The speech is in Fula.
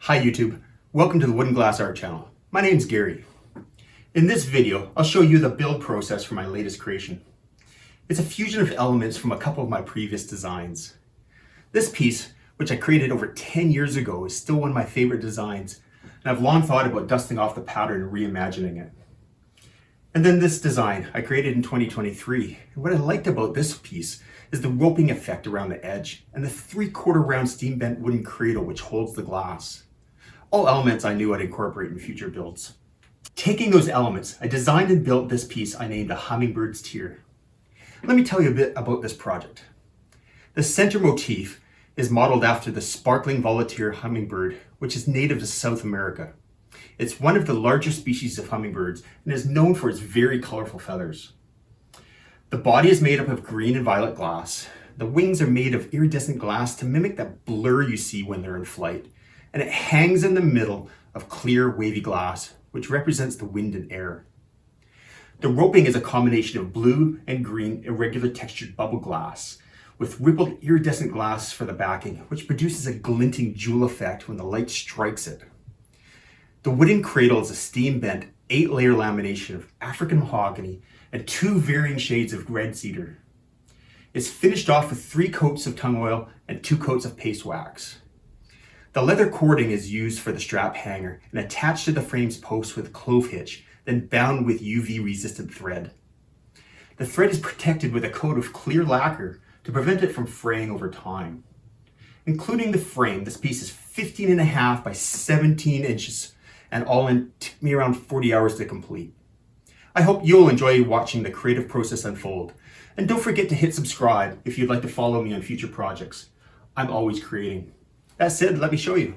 Hi YouTube, welcome to the Wood and Glass Art channel. My name's Gary. In this video, I'll show you the build process for my latest creation. It's a fusion of elements from a couple of my previous designs. This piece, which I created over 10 years ago, is still one of my favorite designs, and I've long thought about dusting off the pattern and reimagining it. And then this design I created in 2023, and what I liked about this piece is the roping effect around the edge and the 3/4 round steam bent wooden cradle which holds the glass. All elements I knew I'd incorporate in future builds. Taking those elements, I designed and built this piece I named a Hummingbird's Tear. Let me tell you a bit about this project. The center motif is modeled after the sparkling volatier hummingbird, which is native to South America. It's one of the largest species of hummingbirds and is known for its very colorful feathers. The body is made up of green and violet glass. The wings are made of iridescent glass to mimic that blur you see when they're in flight. And it hangs in the middle of clear, wavy glass, which represents the wind and air. The roping is a combination of blue and green irregular textured bubble glass with rippled iridescent glass for the backing, which produces a glinting jewel effect when the light strikes it. The wooden cradle is a steam bent 8-layer lamination of African mahogany and 2 varying shades of red cedar. It's finished off with 3 coats of tung oil and 2 coats of paste wax. The leather cording is used for the strap hanger and attached to the frame's post with a clove hitch, then bound with UV resistant thread. The thread is protected with a coat of clear lacquer to prevent it from fraying over time. Including the frame, this piece is 15.5 by 17 inches and all in took me around 40 hours to complete. I hope you'll enjoy watching the creative process unfold. And don't forget to hit subscribe if you'd like to follow me on future projects. I'm always creating. That said, let me show you.